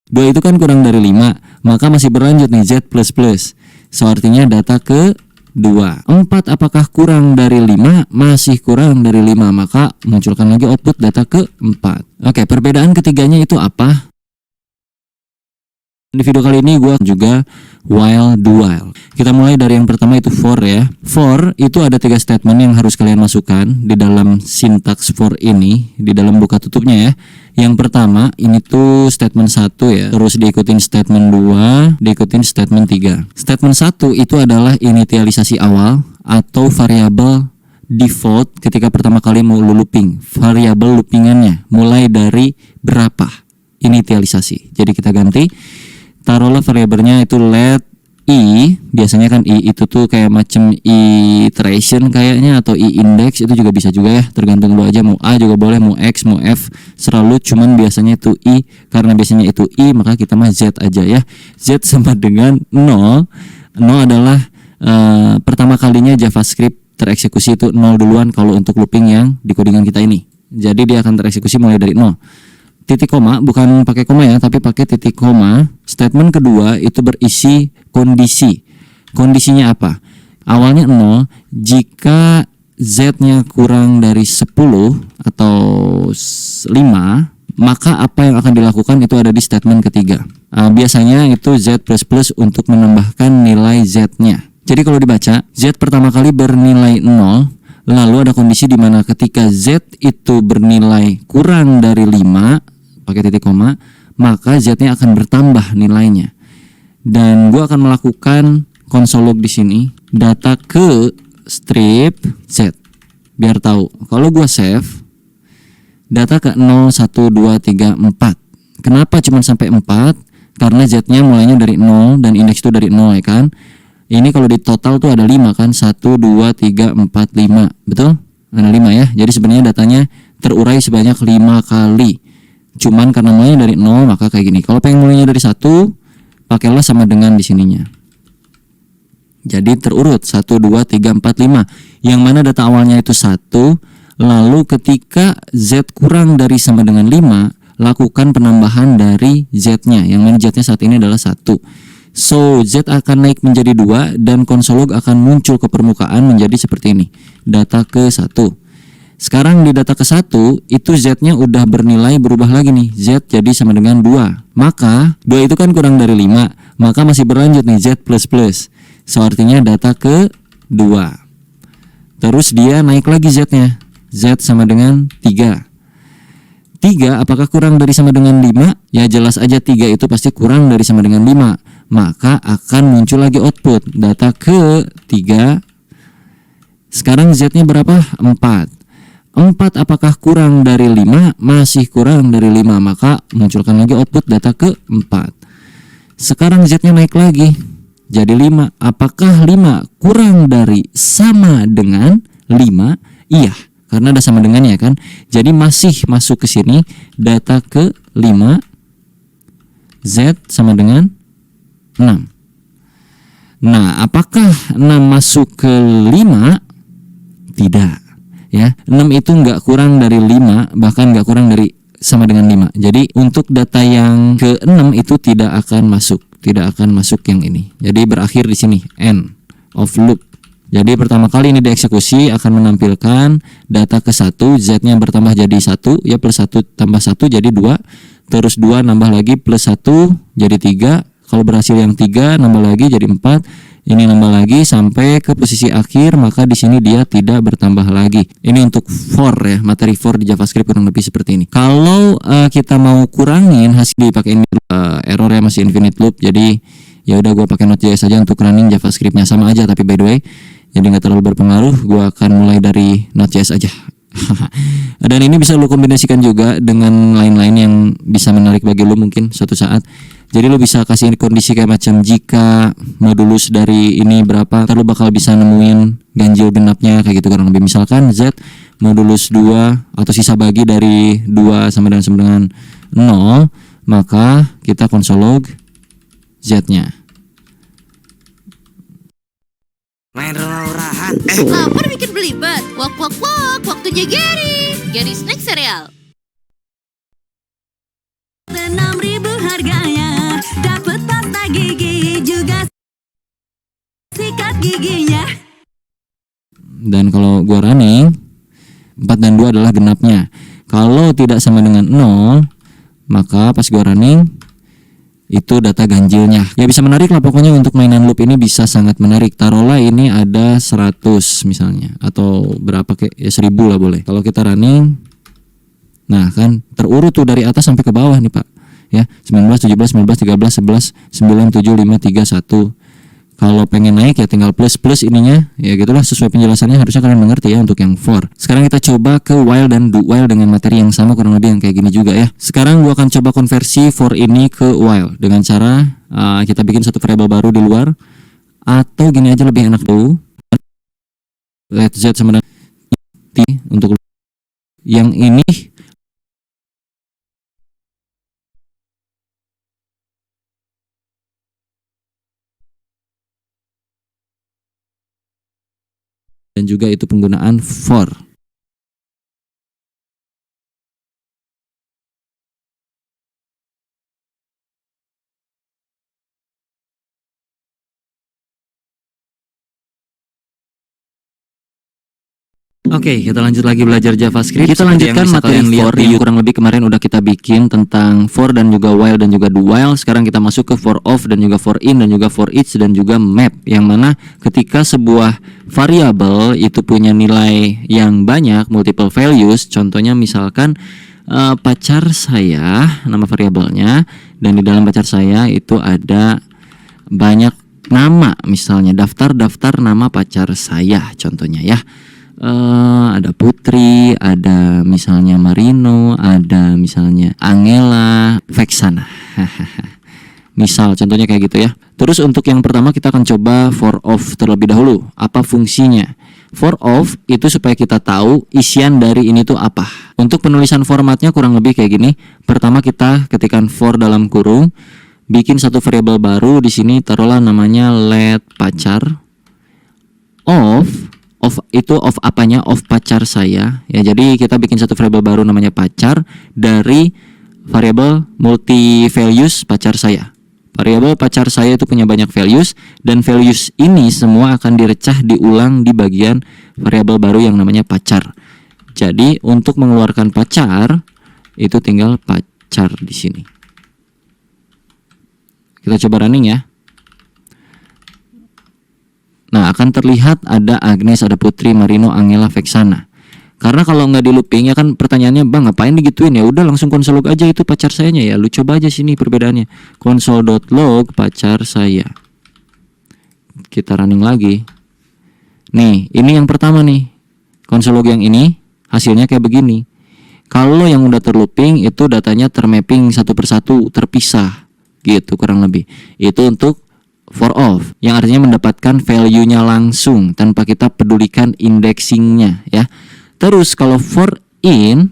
2 itu kan kurang dari 5, maka masih berlanjut nih Z++. So artinya data ke 2. 4 apakah kurang dari 5? Masih kurang dari 5, maka munculkan lagi output data ke 4. Oke, perbedaan ketiganya itu apa? Di video kali ini gue juga while do while. Kita mulai dari yang pertama itu for ya. For itu ada 3 statement yang harus kalian masukkan di dalam sintaks for ini, di dalam buka tutupnya ya. Yang pertama ini tuh statement 1 ya, terus diikutin statement 2, diikutin statement 3. Statement 1 itu adalah inisialisasi awal atau variabel default ketika pertama kali mau lu looping. Variabel loopingannya mulai dari berapa inisialisasi. Jadi kita ganti, taruhlah variabelnya itu let i, biasanya kan i itu tuh kayak macam iteration kayaknya, atau i index, itu juga bisa juga ya, tergantung lu aja, mau a juga boleh, mau x, mau f, selalu, cuman biasanya itu i, karena biasanya itu i maka kita mah z aja ya. Z sama dengan 0. 0 adalah pertama kalinya JavaScript tereksekusi itu 0 duluan kalau untuk looping yang di codingan kita ini. Jadi dia akan tereksekusi mulai dari 0. Titik koma, bukan pakai koma ya, tapi pakai titik koma. Statement kedua itu berisi kondisi. Kondisinya apa? Awalnya 0, jika z-nya kurang dari 10 atau 5, maka apa yang akan dilakukan itu ada di statement ketiga. Biasanya itu z++ untuk menambahkan nilai z-nya. Jadi kalau dibaca, z pertama kali bernilai 0, lalu ada kondisi di mana ketika z itu bernilai kurang dari 5, pakai titik koma, maka z-nya akan bertambah nilainya. Dan gue akan melakukan console log di sini, data ke strip z, biar tahu. Kalau gue save, data ke 0, 1, 2, 3, 4. Kenapa cuma sampai 4? Karena z-nya mulainya dari 0 dan indeks itu dari 0 ya kan. Ini kalau di total tuh ada 5 kan, 1, 2, 3, 4, 5, betul? Ada 5 ya, jadi sebenarnya datanya terurai sebanyak 5 kali. Cuman karena mulainya dari 0 maka kayak gini. Kalau pengen mulainya dari 1, pakailah sama dengan di sininya. Jadi terurut 1, 2, 3, 4, 5. Yang mana data awalnya itu 1. Lalu ketika z kurang dari sama dengan 5, lakukan penambahan dari z-nya. Yang mana z-nya saat ini adalah 1. So z akan naik menjadi 2 dan console log akan muncul ke permukaan menjadi seperti ini. Data ke 1. Sekarang di data ke-1 itu z-nya udah bernilai berubah lagi nih. Z jadi sama dengan 2. Maka 2 itu kan kurang dari 5, maka masih berlanjut nih z++. So artinya data ke-2. Terus dia naik lagi z-nya. Z sama dengan 3. 3 apakah kurang dari sama dengan 5? Ya jelas aja 3 itu pasti kurang dari sama dengan 5. Maka akan muncul lagi output data ke-3. Sekarang z-nya berapa? 4. 4 apakah kurang dari 5? Masih kurang dari 5, maka munculkan lagi output data ke-4. Sekarang z-nya naik lagi jadi 5. Apakah 5 kurang dari sama dengan 5? Iya, karena ada sama dengannya kan. Jadi masih masuk ke sini data ke-5. Z sama dengan 6. Nah, apakah 6 masuk ke 5? Tidak. Ya, 6 itu nggak kurang dari 5, bahkan nggak kurang dari sama dengan 5. Jadi untuk data yang ke-6 itu tidak akan masuk yang ini. Jadi berakhir di sini, end of loop. Jadi pertama kali ini dieksekusi akan menampilkan data ke-1, z-nya bertambah jadi 1, ya plus 1 tambah 1 jadi 2, terus 2 nambah lagi plus 1 jadi 3. Kalau berhasil yang 3 nambah lagi jadi 4. Ini nambah lagi sampai ke posisi akhir, maka di sini dia tidak bertambah lagi. Ini untuk for ya, materi for di JavaScript kurang lebih seperti ini. Kalau kita mau kurangin hasil dipakai error ya, masih infinite loop. Jadi ya udah gue pakai Node.js saja untuk running JavaScriptnya, sama aja tapi by the way. Jadi nggak terlalu berpengaruh. Gue akan mulai dari Node.js aja. Dan ini bisa lo kombinasikan juga dengan lain-lain yang bisa menarik bagi lo mungkin suatu saat. Jadi lo bisa kasih kondisi kayak macam jika modulus dari ini berapa, ntar lo bakal bisa nemuin ganjil genapnya kayak gitu kurang lebih. Misalkan z modulus 2 atau sisa bagi dari 2 sama dengan 0, maka kita console log z-nya. Main rumah-urahan. Lapar bikin belibet. Wak wak wak, waktunya Gary. Gary snack cereal. 6.000 harganya, dapat pasta gigi juga sikat giginya. Dan kalau gua running 4 dan 2 adalah genapnya. Kalau tidak sama dengan 0, maka pas gua running itu data ganjilnya. Ya bisa menarik lah pokoknya untuk mainan loop ini bisa sangat menarik. Taruhlah ini ada 100 misalnya atau berapa kayak ya 1000 lah boleh. Kalau kita running, nah kan terurut tuh dari atas sampai ke bawah nih Pak. Ya 19, 17, 19, 13, 11, 9, 7, 5, 3, 1. Kalau pengen naik ya tinggal plus ininya. Ya gitulah sesuai penjelasannya, harusnya kalian mengerti ya untuk yang for. Sekarang kita coba ke while dan do while dengan materi yang sama kurang lebih yang kayak gini juga ya. Sekarang gua akan coba konversi for ini ke while dengan cara kita bikin satu variabel baru di luar, atau gini aja lebih enak dulu. Let z sama dengan t untuk yang ini dan juga itu penggunaan for. Oke, kita lanjut lagi belajar JavaScript. Kita lanjutkan materi for yang kurang lebih kemarin udah kita bikin tentang for dan juga while dan juga do while. Sekarang kita masuk ke for of dan juga for in dan juga for each dan juga map, yang mana ketika sebuah variabel itu punya nilai yang banyak, multiple values. Contohnya misalkan pacar saya, nama variabelnya, dan di dalam pacar saya itu ada banyak nama, misalnya daftar nama pacar saya contohnya ya. Ada Putri, ada misalnya Marino, ada misalnya Angela, Vexana. Misal contohnya kayak gitu ya. Terus untuk yang pertama kita akan coba for of terlebih dahulu. Apa fungsinya? For of itu supaya kita tahu isian dari ini tuh apa. Untuk penulisan formatnya kurang lebih kayak gini. Pertama kita ketikkan for dalam kurung, bikin satu variabel baru di sini, taruhlah namanya let pacar. Of itu of apanya? Of pacar saya. Ya, jadi kita bikin satu variabel baru namanya pacar dari variabel multi values pacar saya. Variabel pacar saya itu punya banyak values, dan values ini semua akan direcah diulang di bagian variabel baru yang namanya pacar. Jadi untuk mengeluarkan pacar itu tinggal pacar di sini. Kita coba running ya. Nah, akan terlihat ada Agnes, ada Putri, Marino, Angela, Vexana. Karena kalau nggak di looping ya kan pertanyaannya, bang ngapain digituin? Ya udah langsung console log aja itu pacar sayanya ya. Lu coba aja sini perbedaannya. Console.log pacar saya. Kita running lagi. Nih, ini yang pertama nih. Console log yang ini hasilnya kayak begini. Kalau yang udah terlooping itu datanya termapping satu persatu, terpisah. Gitu kurang lebih. Itu untuk for of, yang artinya mendapatkan value-nya langsung tanpa kita pedulikan indexingnya ya. Terus kalau for in,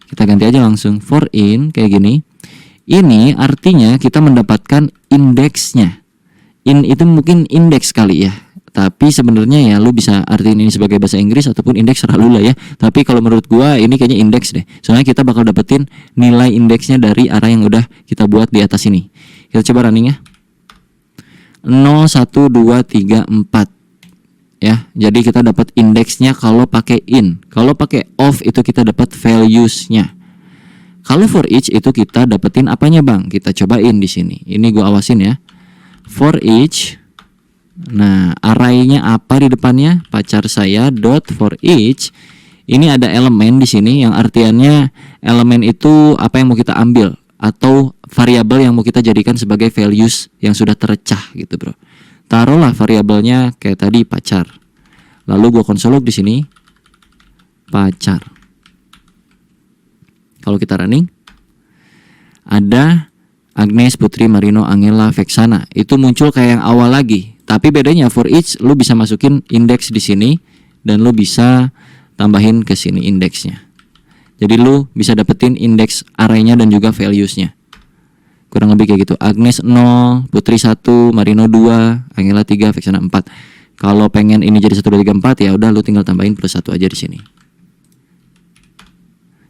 kita ganti aja langsung for in kayak gini. Ini artinya kita mendapatkan indeksnya. In itu mungkin indeks kali ya, tapi sebenarnya ya lu bisa artiin ini sebagai bahasa Inggris ataupun indeks terlalu lah ya. Tapi kalau menurut gua ini kayaknya indeks deh. Soalnya kita bakal dapetin nilai indeksnya dari array yang udah kita buat di atas ini. Kita coba running ya. 0, 1, 2, 3, 4 ya. Jadi kita dapat indeksnya kalau pakai in. Kalau pakai of itu kita dapat values-nya. Kalau for each itu kita dapetin apanya bang? Kita cobain di sini. Ini gua awasin ya. For each. Nah, array-nya apa di depannya? Pacar saya dot for each. Ini ada elemen di sini yang artiannya elemen itu apa yang mau kita ambil, atau variabel yang mau kita jadikan sebagai values yang sudah tercah gitu bro. Taruhlah variabelnya kayak tadi pacar. Lalu gua console log di sini pacar. Kalau kita running ada Agnes, Putri, Marino, Angela, Vexana. Itu muncul kayak yang awal lagi. Tapi bedanya for each lu bisa masukin indeks di sini dan lu bisa tambahin ke sini indeksnya. Jadi lu bisa dapetin indeks array-nya dan juga values-nya. Kurang lebih kayak gitu. Agnes 0, Putri 1, Marino 2, Angela 3, Vexana 4. Kalau pengen ini jadi 1, 2, 3, 4 ya udah lu tinggal tambahin plus 1 aja di sini.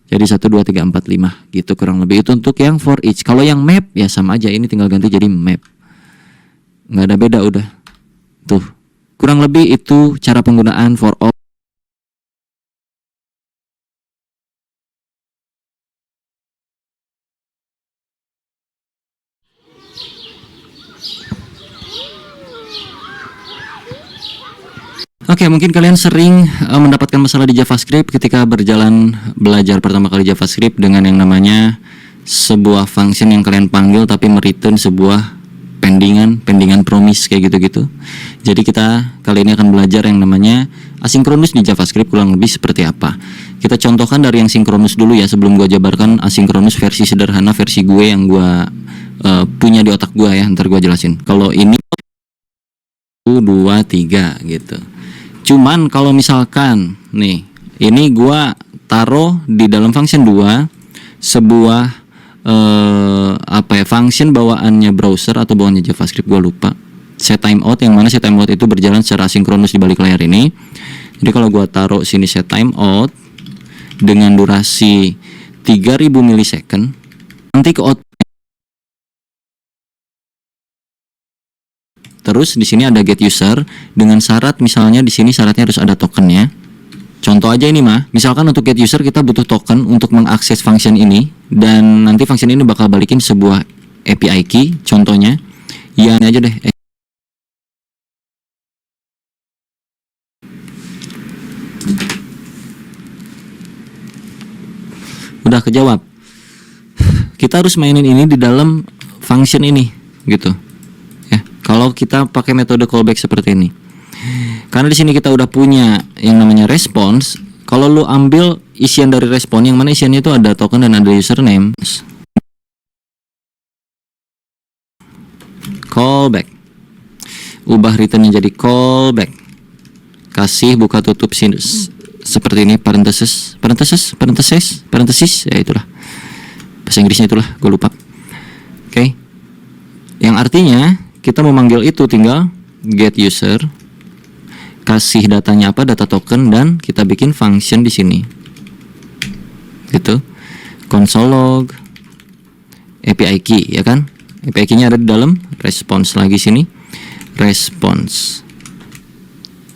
Jadi 1, 2, 3, 4, 5 gitu kurang lebih. Itu untuk yang for each. Kalau yang map ya sama aja, ini tinggal ganti jadi map. Nggak ada beda udah. Tuh. Kurang lebih itu cara penggunaan for all. Oke, mungkin kalian sering mendapatkan masalah di JavaScript ketika berjalan belajar pertama kali JavaScript dengan yang namanya sebuah function yang kalian panggil tapi mereturn sebuah pendingan promise kayak gitu-gitu. Jadi kita kali ini akan belajar yang namanya asinkronus di JavaScript kurang lebih seperti apa. Kita contohkan dari yang sinkronus dulu ya sebelum gue jabarkan asinkronus versi sederhana versi gue yang gue punya di otak gue ya. Ntar gue jelasin. Kalau ini 1, 2, 3 gitu. Cuman kalau misalkan nih, ini gua taruh di dalam function 2 sebuah function bawaannya browser atau bawaannya JavaScript, gua lupa. Set timeout, yang mana set timeout itu berjalan secara asinkronus di balik layar ini. Jadi kalau gua taruh sini set timeout dengan durasi 3000 milisecond, nanti ke output. Terus di sini ada get user dengan syarat, misalnya di sini syaratnya harus ada tokennya. Contoh aja ini mah, misalkan untuk get user kita butuh token untuk mengakses function ini dan nanti function ini bakal balikin sebuah API key. Contohnya, ya ini aja deh. Udah kejawab. Kita harus mainin ini di dalam function ini, gitu. Kalau kita pakai metode callback seperti ini, karena di sini kita udah punya yang namanya response. Kalau lu ambil isian dari respon, yang mana isiannya itu ada token dan ada username, callback, ubah returnnya jadi callback, kasih buka tutup seperti ini, parenthesis, ya itulah bahasa Inggrisnya, itulah gue lupa. Oke. Yang artinya kita mau manggil itu tinggal get user, kasih datanya apa, data token, dan kita bikin function di sini. Gitu. Console log API key, ya kan? API key-nya ada di dalam response lagi sini. Response.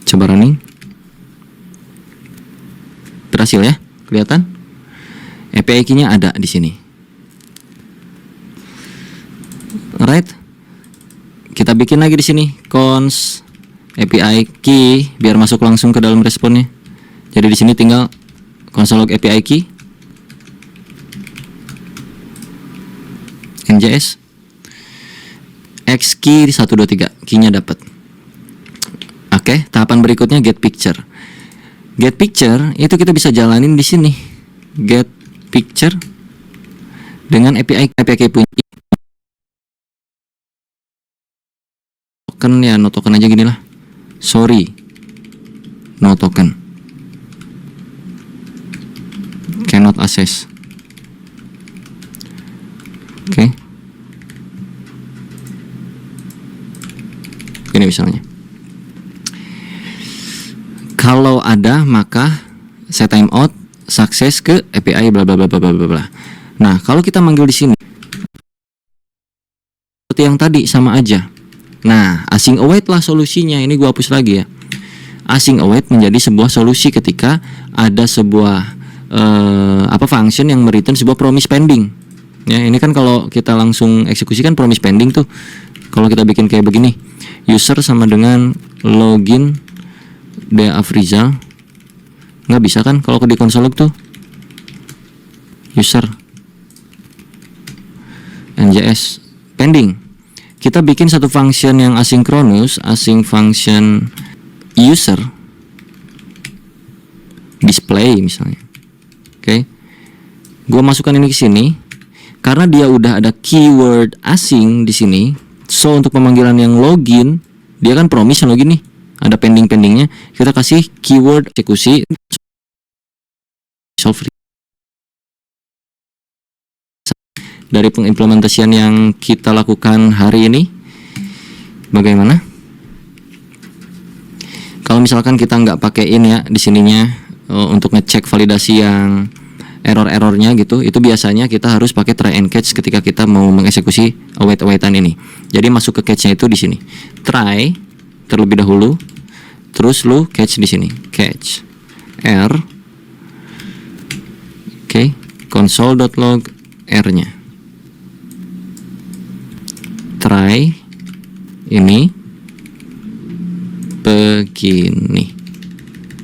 Coba running. Berhasil ya? Kelihatan? API key-nya ada di sini. Alright. Kita bikin lagi di sini cons API key biar masuk langsung ke dalam responnya. Jadi di sini tinggal console log API key njs x key 123, key-nya dapat. Oke, tahapan berikutnya get picture. Get picture itu kita bisa jalanin di sini. Get picture dengan API key punya token ya, no token aja gini lah. Sorry, no token, cannot access. Oke. Ini misalnya. Kalau ada maka set timeout sukses ke API bla bla bla bla bla bla. Nah, kalau kita manggil di sini seperti yang tadi sama aja. Nah, async await lah solusinya. Ini gua hapus lagi ya. Async await menjadi sebuah solusi ketika ada sebuah function yang mereturn sebuah promise pending. Ya, ini kan kalau kita langsung eksekusikan promise pending tuh. Kalau kita bikin kayak begini, user sama dengan login de Afrizal, nggak bisa kan kalau di console log tuh user njs pending. Kita bikin satu function yang asinkronus, async function user display misalnya. Oke. Gua masukkan ini ke sini karena dia udah ada keyword async di sini. So untuk pemanggilan yang login, dia kan promise yang login nih, ada pending-pendingnya. Kita kasih keyword eksekusi solve. Dari pengimplementasian yang kita lakukan hari ini, bagaimana? Kalau misalkan kita nggak pakein ya di sininya untuk ngecek validasi yang error-errornya gitu, itu biasanya kita harus pakai try and catch ketika kita mau mengeksekusi await-awaitan ini. Jadi masuk ke catch-nya itu di sini. Try terlebih dahulu, terus lu catch di sini. Catch R. Oke, console.log R-nya. Try ini begini.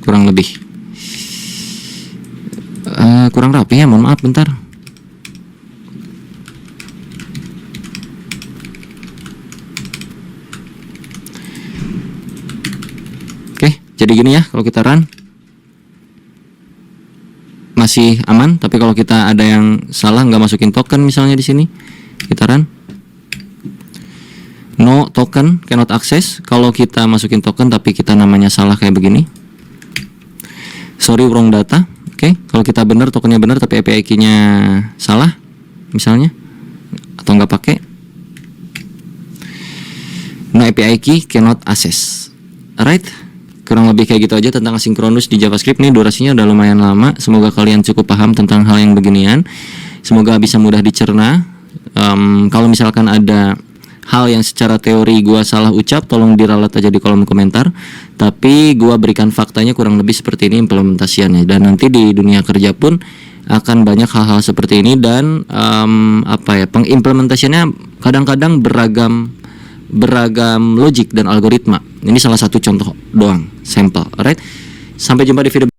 kurang lebih. Kurang rapi ya, mohon maaf bentar. Oke, jadi gini ya, kalau kita run masih aman, tapi kalau kita ada yang salah nggak masukin token misalnya di sini, kita run no token cannot access. Kalau kita masukin token tapi kita namanya salah kayak begini, sorry wrong data. Oke, kalau kita benar, tokennya benar tapi API key-nya salah misalnya, atau nggak pakai, no API key cannot access. Alright, kurang lebih kayak gitu aja tentang asinkronus di JavaScript. Nih durasinya udah lumayan lama. Semoga kalian cukup paham tentang hal yang beginian. Semoga bisa mudah dicerna. Kalau misalkan ada hal yang secara teori gua salah ucap, tolong diralat aja di kolom komentar. Tapi gua berikan faktanya kurang lebih seperti ini implementasiannya. Dan nanti di dunia kerja pun akan banyak hal-hal seperti ini. Dan pengimplementasiannya kadang-kadang beragam logik dan algoritma. Ini salah satu contoh doang, sampel. Alright, sampai jumpa di video